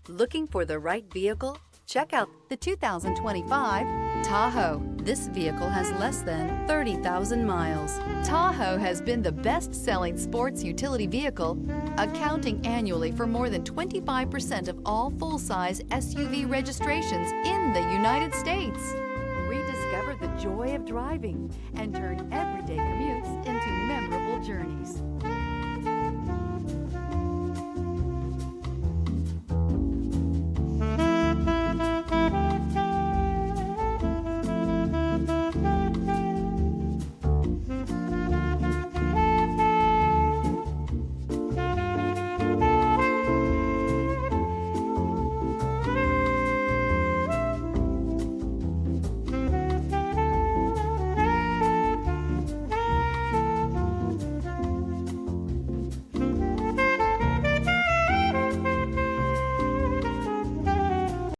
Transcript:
Looking for the right vehicle? Check out the 2025 Tahoe. This vehicle has less than 30,000 miles. Tahoe has been the best-selling sports utility vehicle, accounting annually for more than 25% of all full-size SUV registrations in the United States. Rediscover the joy of driving and turn everyday commutes into memorable journeys.